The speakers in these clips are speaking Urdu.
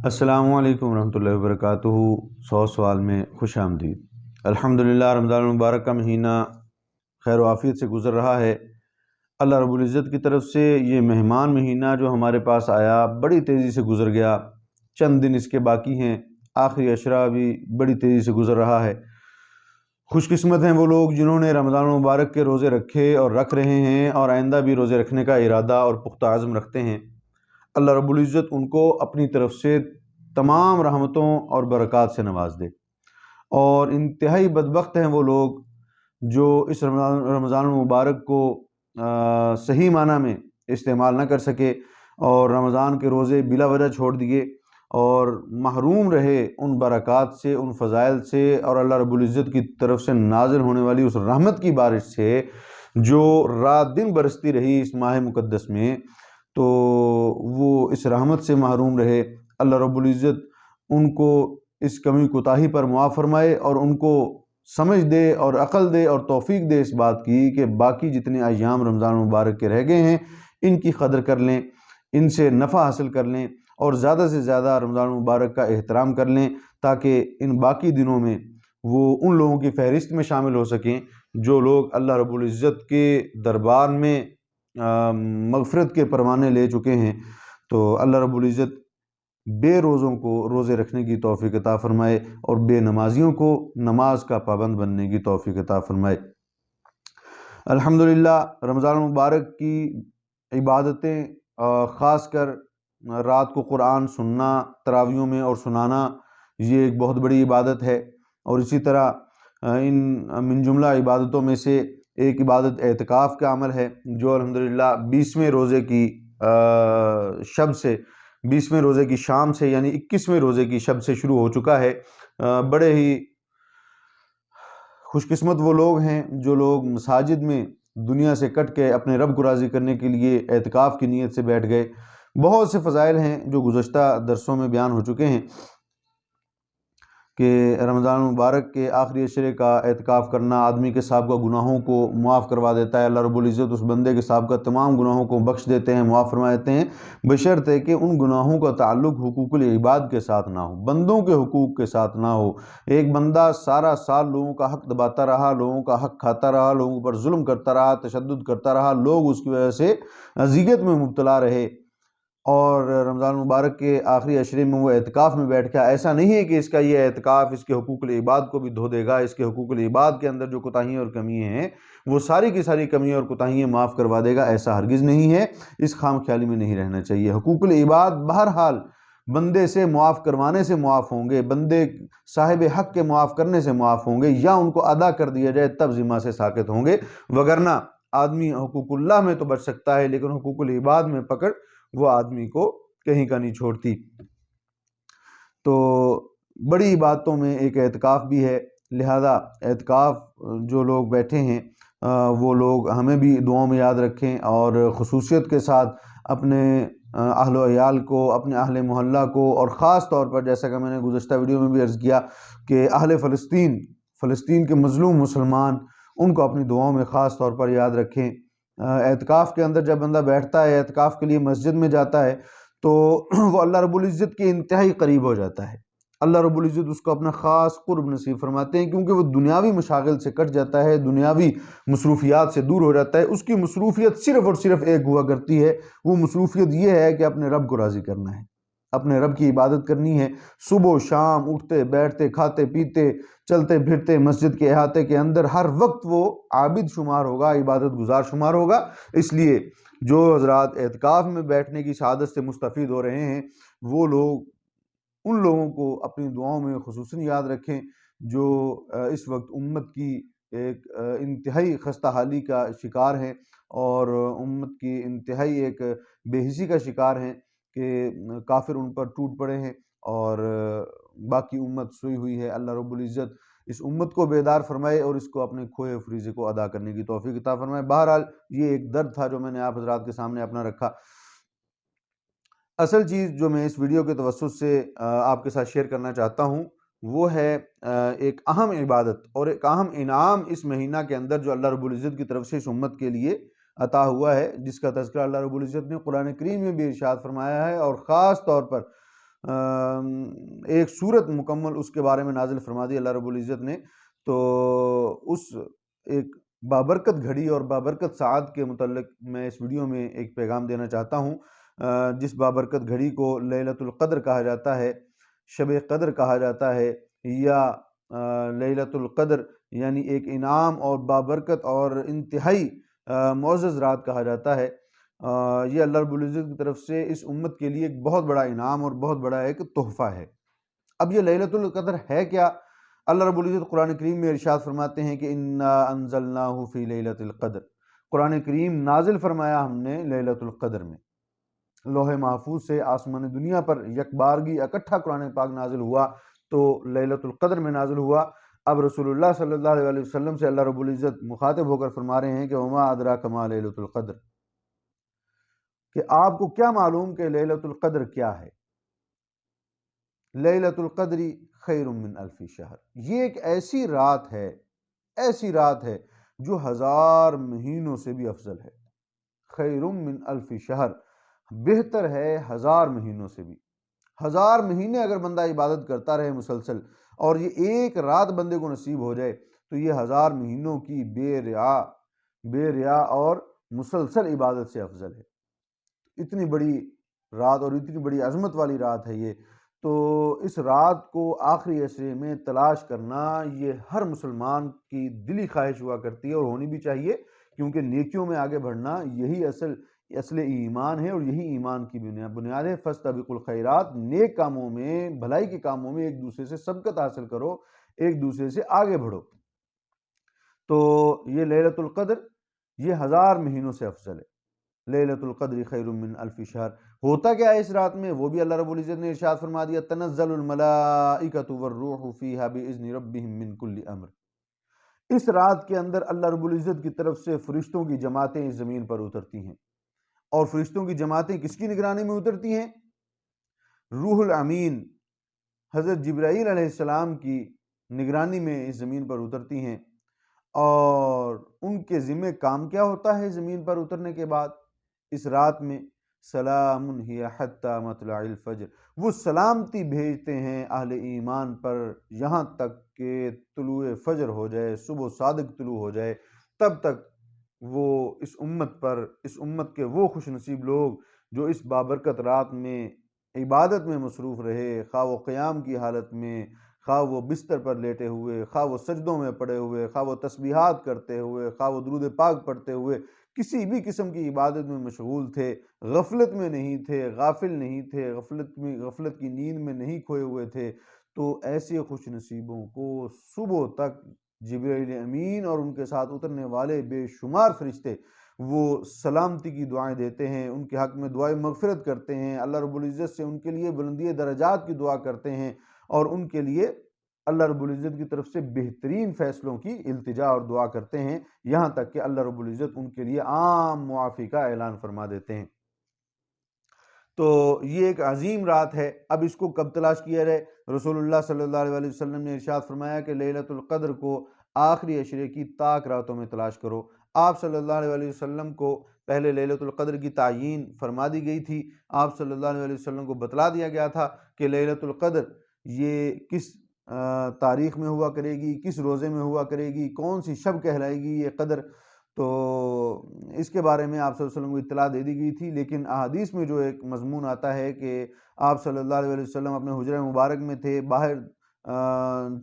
السلام علیکم ورحمۃ اللہ وبرکاتہ۔ 100 سوال میں خوش آمدید۔ الحمدللہ رمضان المبارک کا مہینہ خیر و عافیت سے گزر رہا ہے۔ اللہ رب العزت کی طرف سے یہ مہمان مہینہ جو ہمارے پاس آیا بڑی تیزی سے گزر گیا، چند دن اس کے باقی ہیں، آخری عشرہ بھی بڑی تیزی سے گزر رہا ہے۔ خوش قسمت ہیں وہ لوگ جنہوں نے رمضان المبارک کے روزے رکھے اور رکھ رہے ہیں اور آئندہ بھی روزے رکھنے کا ارادہ اور پختہ عزم رکھتے ہیں۔ اللہ رب العزت ان کو اپنی طرف سے تمام رحمتوں اور برکات سے نواز دے، اور انتہائی بدبخت ہیں وہ لوگ جو اس رمضان المبارک کو صحیح معنی میں استعمال نہ کر سکے اور رمضان کے روزے بلا وجہ چھوڑ دیے اور محروم رہے ان برکات سے، ان فضائل سے اور اللہ رب العزت کی طرف سے نازل ہونے والی اس رحمت کی بارش سے جو رات دن برستی رہی اس ماہ مقدس میں، تو وہ اس رحمت سے محروم رہے۔ اللہ رب العزت ان کو اس کمی کوتاہی پر معاف فرمائے اور ان کو سمجھ دے اور عقل دے اور توفیق دے اس بات کی کہ باقی جتنے ایام رمضان مبارک کے رہ گئے ہیں ان کی قدر کر لیں، ان سے نفع حاصل کر لیں اور زیادہ سے زیادہ رمضان مبارک کا احترام کر لیں، تاکہ ان باقی دنوں میں وہ ان لوگوں کی فہرست میں شامل ہو سکیں جو لوگ اللہ رب العزت کے دربار میں مغفرت کے پروانے لے چکے ہیں۔ تو اللہ رب العزت بے روزوں کو روزے رکھنے کی توفیق عطا فرمائے اور بے نمازیوں کو نماز کا پابند بننے کی توفیق عطا فرمائے۔ الحمدللہ رمضان المبارک کی عبادتیں، خاص کر رات کو قرآن سننا تراویحوں میں اور سنانا، یہ ایک بہت بڑی عبادت ہے، اور اسی طرح ان من جملہ عبادتوں میں سے ایک عبادت اعتکاف کا عمل ہے جو الحمدللہ 20ویں روزے کی شب سے، 20ویں روزے کی شام سے یعنی 21ویں روزے کی شب سے شروع ہو چکا ہے۔ بڑے ہی خوش قسمت وہ لوگ ہیں جو لوگ مساجد میں دنیا سے کٹ کے اپنے رب کو راضی کرنے کے لیے اعتکاف کی نیت سے بیٹھ گئے۔ بہت سے فضائل ہیں جو گزشتہ درسوں میں بیان ہو چکے ہیں کہ رمضان المبارک کے آخری عشرے کا اعتکاف کرنا آدمی کے سابقہ گناہوں کو معاف کروا دیتا ہے۔ اللہ رب العزت اس بندے کے سابقہ تمام گناہوں کو بخش دیتے ہیں، معاف فرما دیتے ہیں، بشرطے کہ ان گناہوں کا تعلق حقوق العباد کے ساتھ نہ ہو، بندوں کے حقوق کے ساتھ نہ ہو۔ ایک بندہ سارا سال لوگوں کا حق دباتا رہا، لوگوں کا حق کھاتا رہا، لوگوں پر ظلم کرتا رہا، تشدد کرتا رہا، لوگ اس کی وجہ سے اذیت میں مبتلا رہے، اور رمضان مبارک کے آخری عشرے میں وہ اعتکاف میں بیٹھ گیا۔ ایسا نہیں ہے کہ اس کا یہ اعتکاف اس کے حقوق العباد کو بھی دھو دے گا، اس کے حقوق العباد کے اندر جو کوتاہیاں اور کمیاں ہیں وہ ساری کی ساری کمیاں اور کوتاہیاں معاف کروا دے گا، ایسا ہرگز نہیں ہے۔ اس خام خیالی میں نہیں رہنا چاہیے۔ حقوق العباد بہرحال بندے سے معاف کروانے سے معاف ہوں گے، بندے صاحب حق کے معاف کرنے سے معاف ہوں گے، یا ان کو ادا کر دیا جائے تب ذمہ سے ساقط ہوں گے، وگرنہ آدمی حقوق اللہ میں تو بچ سکتا ہے لیکن حقوق العباد میں پکڑ وہ آدمی کو کہیں کا نہیں چھوڑتی۔ تو بڑی عبادتوں میں ایک اعتکاف بھی ہے، لہذا اعتکاف جو لوگ بیٹھے ہیں وہ لوگ ہمیں بھی دعاؤں میں یاد رکھیں، اور خصوصیت کے ساتھ اپنے اہل و عیال کو، اپنے اہل محلہ کو، اور خاص طور پر جیسا کہ میں نے گزشتہ ویڈیو میں بھی عرض کیا کہ اہل فلسطین کے مظلوم مسلمان، ان کو اپنی دعاؤں میں خاص طور پر یاد رکھیں۔ اعتکاف کے اندر جب بندہ بیٹھتا ہے، اعتکاف کے لیے مسجد میں جاتا ہے، تو وہ اللہ رب العزت کے انتہائی قریب ہو جاتا ہے۔ اللہ رب العزت اس کو اپنا خاص قرب نصیب فرماتے ہیں، کیونکہ وہ دنیاوی مشاغل سے کٹ جاتا ہے، دنیاوی مصروفیات سے دور ہو جاتا ہے۔ اس کی مصروفیت صرف اور صرف ایک ہوا کرتی ہے، وہ مصروفیت یہ ہے کہ اپنے رب کو راضی کرنا ہے، اپنے رب کی عبادت کرنی ہے۔ صبح و شام اٹھتے بیٹھتے کھاتے پیتے چلتے پھرتے مسجد کے احاطے کے اندر ہر وقت وہ عابد شمار ہوگا، عبادت گزار شمار ہوگا۔ اس لیے جو حضرات اعتکاف میں بیٹھنے کی سعادت سے مستفید ہو رہے ہیں وہ لوگ ان لوگوں کو اپنی دعاؤں میں خصوصاً یاد رکھیں جو اس وقت امت کی ایک انتہائی خستہ حالی کا شکار ہیں، اور امت کی انتہائی ایک بے حسی کا شکار ہیں کہ کافر ان پر ٹوٹ پڑے ہیں اور باقی امت سوئی ہوئی ہے۔ اللہ رب العزت اس امت کو بیدار فرمائے اور اس کو اپنے کھوئے فریضے کو ادا کرنے کی توفیق عطا فرمائے۔ بہرحال یہ ایک درد تھا جو میں نے آپ حضرات کے سامنے اپنا رکھا۔ اصل چیز جو میں اس ویڈیو کے توسط سے آپ کے ساتھ شیئر کرنا چاہتا ہوں وہ ہے ایک اہم عبادت اور ایک اہم انعام اس مہینہ کے اندر جو اللہ رب العزت کی طرف سے اس امت کے لیے عطا ہوا ہے، جس کا تذکرہ اللہ رب العزت نے قرآن کریم میں بھی ارشاد فرمایا ہے، اور خاص طور پر ایک صورت مکمل اس کے بارے میں نازل فرما دی اللہ رب العزت نے۔ تو اس ایک بابرکت گھڑی اور بابرکت ساعت کے متعلق میں اس ویڈیو میں ایک پیغام دینا چاہتا ہوں، جس بابرکت گھڑی کو لیلۃ القدر کہا جاتا ہے، شب قدر کہا جاتا ہے، یا لیلۃ القدر یعنی ایک انعام اور بابرکت اور انتہائی معزز رات کہا جاتا ہے۔ یہ اللہ رب العزت کی طرف سے اس امت کے لیے ایک بہت بڑا انعام اور بہت بڑا ایک تحفہ ہے۔ اب یہ لیلۃ القدر ہے کیا؟ اللہ رب العزت قرآن کریم میں ارشاد فرماتے ہیں کہ انا انزلناہ فی لیلۃ القدر، قرآن کریم نازل فرمایا ہم نے لیلۃ القدر میں۔ لوح محفوظ سے آسمان دنیا پر یک بارگی اکٹھا قرآن پاک نازل ہوا تو لیلۃ القدر میں نازل ہوا۔ اب رسول اللہ صلی اللہ علیہ وسلم سے اللہ رب العزت مخاطب ہو کر فرما رہے ہیں کہ وما ادراک ما لیلۃ القدر، کہ آپ کو کیا معلوم کہ لیلۃ القدر کیا ہے؟ لیلۃ القدر خیر من الف شہر، یہ ایک ایسی رات ہے جو 1000 مہینوں سے بھی افضل ہے۔ خیر من الف شہر، بہتر ہے 1000 مہینوں سے بھی۔ 1000 مہینے اگر بندہ عبادت کرتا رہے مسلسل، اور یہ ایک رات بندے کو نصیب ہو جائے، تو یہ 1000 مہینوں کی بے ریا اور مسلسل عبادت سے افضل ہے۔ اتنی بڑی رات اور اتنی بڑی عظمت والی رات ہے یہ، تو اس رات کو آخری عشرے میں تلاش کرنا یہ ہر مسلمان کی دلی خواہش ہوا کرتی ہے، اور ہونی بھی چاہیے، کیونکہ نیکیوں میں آگے بڑھنا یہی اصل ایمان ہے، اور یہی ایمان کی بنیاد ہے۔ فاستبقوا الخیرات، نیک کاموں میں، بھلائی کے کاموں میں ایک دوسرے سے سبقت حاصل کرو، ایک دوسرے سے آگے بڑھو۔ تو یہ لیلۃ القدر یہ 1000 مہینوں سے افضل ہے۔ لیلۃ القدر خیر من الف شہر، ہوتا کیا ہے اس رات میں؟ وہ بھی اللہ رب العزت نے ارشاد فرما دیا، تنزل الملائکۃ والروح فیہا باذن ربہم من کل امر۔ اس رات کے اندر اللہ رب العزت کی طرف سے فرشتوں کی جماعتیں اس زمین پر اترتی ہیں، اور فرشتوں کی جماعتیں کس کی نگرانی میں اترتی ہیں؟ روح الامین حضرت جبرائیل علیہ السلام کی نگرانی میں اس زمین پر اترتی ہیں، اور ان کے ذمہ کام کیا ہوتا ہے زمین پر اترنے کے بعد؟ اس رات میں سلام ہی حتی مطلع الفجر، وہ سلامتی بھیجتے ہیں اہل ایمان پر یہاں تک کہ طلوع فجر ہو جائے، صبح صادق طلوع ہو جائے، تب تک وہ اس امت کے وہ خوش نصیب لوگ جو اس بابرکت رات میں عبادت میں مصروف رہے، خواہ وہ قیام کی حالت میں، خواہ وہ بستر پر لیٹے ہوئے، خواہ وہ سجدوں میں پڑے ہوئے، خواہ وہ تسبیحات کرتے ہوئے، خواہ وہ درود پاک پڑھتے ہوئے، کسی بھی قسم کی عبادت میں مشغول تھے، غفلت میں نہیں تھے، غافل نہیں تھے، غفلت کی نیند میں نہیں کھوئے ہوئے تھے، تو ایسے خوش نصیبوں کو صبح تک جبرائیل امین اور ان کے ساتھ اترنے والے بے شمار فرشتے وہ سلامتی کی دعائیں دیتے ہیں، ان کے حق میں دعائیں مغفرت کرتے ہیں، اللہ رب العزت سے ان کے لیے بلندی درجات کی دعا کرتے ہیں، اور ان کے لیے اللہ رب العزت کی طرف سے بہترین فیصلوں کی التجا اور دعا کرتے ہیں، یہاں تک کہ اللہ رب العزت ان کے لیے عام معافی کا اعلان فرما دیتے ہیں۔ تو یہ ایک عظیم رات ہے۔ اب اس کو کب تلاش کیا جائے؟ رسول اللہ صلی اللہ علیہ وسلم نے ارشاد فرمایا کہ لیلۃ القدر کو آخری عشرے کی طاق راتوں میں تلاش کرو۔ آپ صلی اللہ علیہ وسلم کو پہلے لیلۃ القدر کی تعیین فرما دی گئی تھی، آپ صلی اللہ علیہ وسلم کو بتلا دیا گیا تھا کہ لیلۃ القدر یہ کس تاریخ میں ہوا کرے گی، کس روزے میں ہوا کرے گی، کون سی شب کہلائے گی یہ قدر، تو اس کے بارے میں آپ صلی اللہ علیہ وسلم کو اطلاع دے دی گئی تھی۔ لیکن احادیث میں جو ایک مضمون آتا ہے کہ آپ صلی اللہ علیہ وسلم اپنے حجرہ مبارک میں تھے، باہر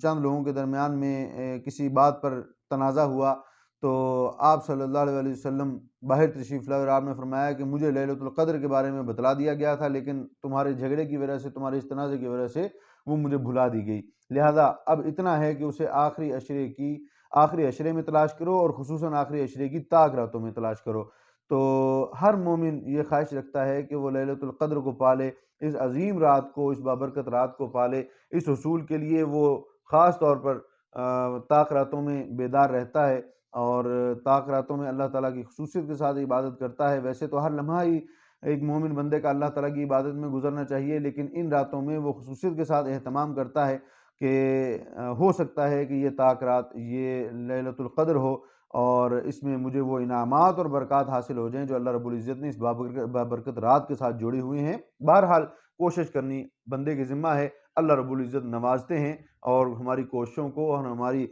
چند لوگوں کے درمیان میں کسی بات پر تنازع ہوا، تو آپ صلی اللہ علیہ وسلم باہر تشریف لائے اور آپ نے فرمایا کہ مجھے لیلۃ القدر کے بارے میں بتلا دیا گیا تھا، لیکن تمہارے جھگڑے کی وجہ سے، تمہارے اس تنازع کی وجہ سے وہ مجھے بھلا دی گئی، لہذا اب اتنا ہے کہ اسے آخری عشرے میں تلاش کرو، اور خصوصاً آخری عشرے کی طاق راتوں میں تلاش کرو۔ تو ہر مومن یہ خواہش رکھتا ہے کہ وہ لیلۃ القدر کو پالے، اس عظیم رات کو، اس بابرکت رات کو پالے۔ اس حصول کے لیے وہ خاص طور پر طاق راتوں میں بیدار رہتا ہے، اور طاق راتوں میں اللہ تعالیٰ کی خصوصیت کے ساتھ عبادت کرتا ہے۔ ویسے تو ہر لمحہ ہی ایک مومن بندے کا اللہ تعالیٰ کی عبادت میں گزرنا چاہیے، لیکن ان راتوں میں وہ خصوصیت کے ساتھ اہتمام کرتا ہے کہ ہو سکتا ہے کہ یہ طاق رات، یہ لیلۃ القدر ہو، اور اس میں مجھے وہ انعامات اور برکات حاصل ہو جائیں جو اللہ رب العزت نے اس بابرکت رات کے ساتھ جوڑی ہوئی ہیں۔ بہرحال کوشش کرنی بندے کی ذمہ ہے۔ اللہ رب العزت نوازتے ہیں اور ہماری کوششوں کو اور ہماری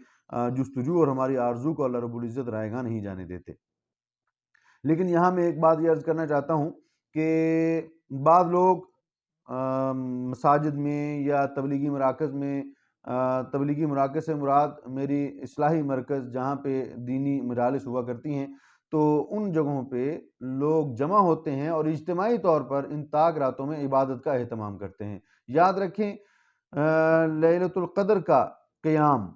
جستجو اور ہماری آرزو کو اللہ رب العزت رائے گاں نہیں جانے دیتے۔ لیکن یہاں میں ایک بات یہ عرض کرنا چاہتا ہوں کہ بعض لوگ مساجد میں یا تبلیغی مراکز میں، تبلیغی مراکز سے مراد میری اصلاحی مرکز جہاں پہ دینی مجالس ہوا کرتی ہیں، تو ان جگہوں پہ لوگ جمع ہوتے ہیں اور اجتماعی طور پر ان طاق راتوں میں عبادت کا اہتمام کرتے ہیں۔ یاد رکھیں، لیلۃ القدر کا قیام،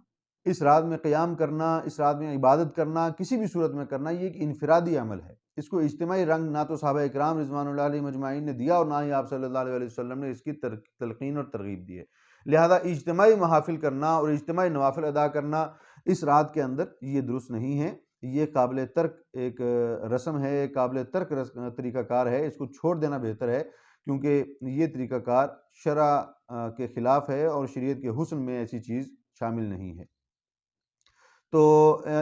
اس رات میں قیام کرنا، اس رات میں عبادت کرنا، کسی بھی صورت میں کرنا، یہ ایک انفرادی عمل ہے۔ اس کو اجتماعی رنگ نہ تو صحابہ اکرام رضوان اللہ علیہم اجمعین نے دیا اور نہ ہی آپ صلی اللہ علیہ وسلم نے اس کی تلقین اور ترغیب دی ہے۔ لہذا اجتماعی محافل کرنا اور اجتماعی نوافل ادا کرنا اس رات کے اندر یہ درست نہیں ہے۔ یہ قابل ترک ایک رسم ہے، ایک قابل ترک طریقہ کار ہے، اس کو چھوڑ دینا بہتر ہے، کیونکہ یہ طریقہ کار شرع کے خلاف ہے اور شریعت کے حسن میں ایسی چیز شامل نہیں ہے۔ تو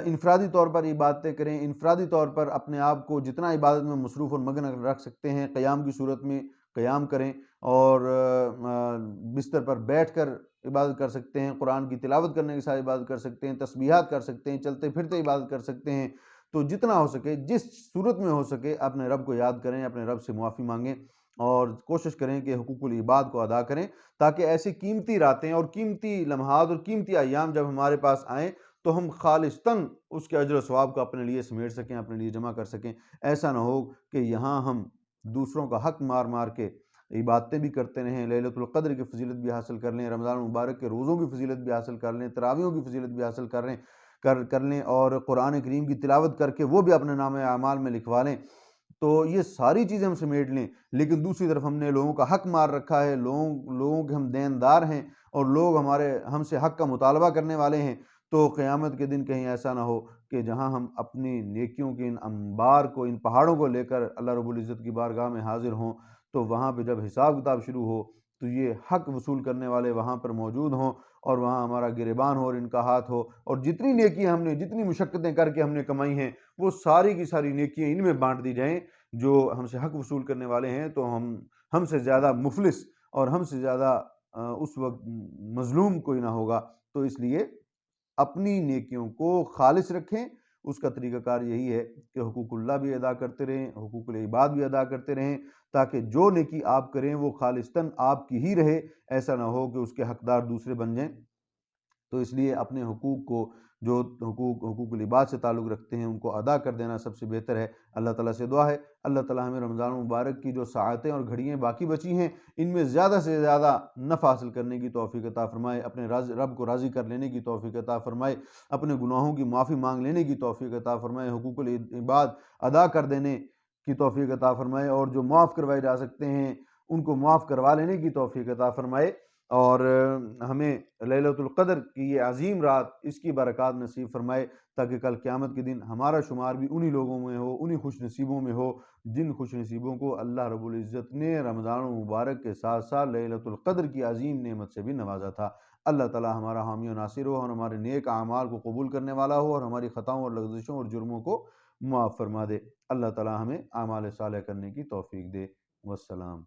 انفرادی طور پر عبادتیں کریں، انفرادی طور پر اپنے آپ کو جتنا عبادت میں مصروف اور مگن رکھ سکتے ہیں، قیام کی صورت میں قیام کریں، اور بستر پر بیٹھ کر عبادت کر سکتے ہیں، قرآن کی تلاوت کرنے کے ساتھ عبادت کر سکتے ہیں، تسبیحات کر سکتے ہیں، چلتے پھرتے عبادت کر سکتے ہیں۔ تو جتنا ہو سکے، جس صورت میں ہو سکے، اپنے رب کو یاد کریں، اپنے رب سے معافی مانگیں اور کوشش کریں کہ حقوق العباد کو ادا کریں، تاکہ ایسی قیمتی راتیں اور قیمتی لمحات اور قیمتی ایام جب ہمارے پاس آئیں تو ہم خالصتاً اس کے اجر و ثواب کو اپنے لیے سمیٹ سکیں، اپنے لیے جمع کر سکیں۔ ایسا نہ ہو کہ یہاں ہم دوسروں کا حق مار مار کے عبادتیں بھی کرتے رہیں، لیلۃ القدر کی فضیلت بھی حاصل کر لیں، رمضان المبارک کے روزوں کی فضیلت بھی حاصل کر لیں، تراویحوں کی فضیلت بھی حاصل کر لیں اور قرآن کریم کی تلاوت کر کے وہ بھی اپنے نام اعمال میں لکھوا لیں۔ تو یہ ساری چیزیں ہم سمیٹ لیں، لیکن دوسری طرف ہم نے لوگوں کا حق مار رکھا ہے، لوگوں کے ہم دیندار ہیں اور لوگ ہم سے حق کا مطالبہ کرنے والے ہیں، تو قیامت کے دن کہیں ایسا نہ ہو کہ جہاں ہم اپنی نیکیوں کے ان انبار کو، ان پہاڑوں کو لے کر اللہ رب العزت کی بارگاہ میں حاضر ہوں، تو وہاں پہ جب حساب کتاب شروع ہو تو یہ حق وصول کرنے والے وہاں پر موجود ہوں اور وہاں ہمارا گریبان ہو اور ان کا ہاتھ ہو، اور جتنی نیکیاں ہم نے، جتنی مشقتیں کر کے ہم نے کمائی ہیں، وہ ساری کی ساری نیکیاں ان میں بانٹ دی جائیں جو ہم سے حق وصول کرنے والے ہیں، تو ہم سے زیادہ مفلس اور ہم سے زیادہ اس وقت مظلوم کوئی نہ ہوگا۔ تو اس لیے اپنی نیکیوں کو خالص رکھیں۔ اس کا طریقہ کار یہی ہے کہ حقوق اللہ بھی ادا کرتے رہیں، حقوق العباد بھی ادا کرتے رہیں، تاکہ جو نیکی آپ کریں وہ خالصتاً آپ کی ہی رہے، ایسا نہ ہو کہ اس کے حقدار دوسرے بن جائیں۔ تو اس لیے اپنے حقوق کو، جو حقوق العباد سے تعلق رکھتے ہیں، ان کو ادا کر دینا سب سے بہتر ہے۔ اللہ تعالیٰ سے دعا ہے اللہ تعالیٰ ہمیں رمضان المبارک کی جو ساعتیں اور گھڑیاں باقی بچی ہیں، ان میں زیادہ سے زیادہ نفع حاصل کرنے کی توفیق عطا فرمائے، اپنے رب کو راضی کر لینے کی توفیق عطا فرمائے، اپنے گناہوں کی معافی مانگ لینے کی توفیق عطا فرمائے، حقوق العباد ادا کر دینے کی توفیق عطا فرمائے، اور جو معاف کروائے جا سکتے ہیں ان کو معاف کروا لینے کی توفیق عطا فرمائے، اور ہمیں لیلۃ القدر کی یہ عظیم رات، اس کی برکات نصیب فرمائے، تاکہ کل قیامت کے دن ہمارا شمار بھی انہی لوگوں میں ہو، انہی خوش نصیبوں میں ہو جن خوش نصیبوں کو اللہ رب العزت نے رمضان المبارک کے ساتھ ساتھ لیلۃ القدر کی عظیم نعمت سے بھی نوازا تھا۔ اللہ تعالیٰ ہمارا حامی و ناصر ہو اور ہمارے نیک اعمال کو قبول کرنے والا ہو اور ہماری خطاؤں اور لغزشوں اور جرموں کو معاف فرما دے۔ اللہ تعالیٰ ہمیں اعمال صالح کرنے کی توفیق دے۔ والسلام۔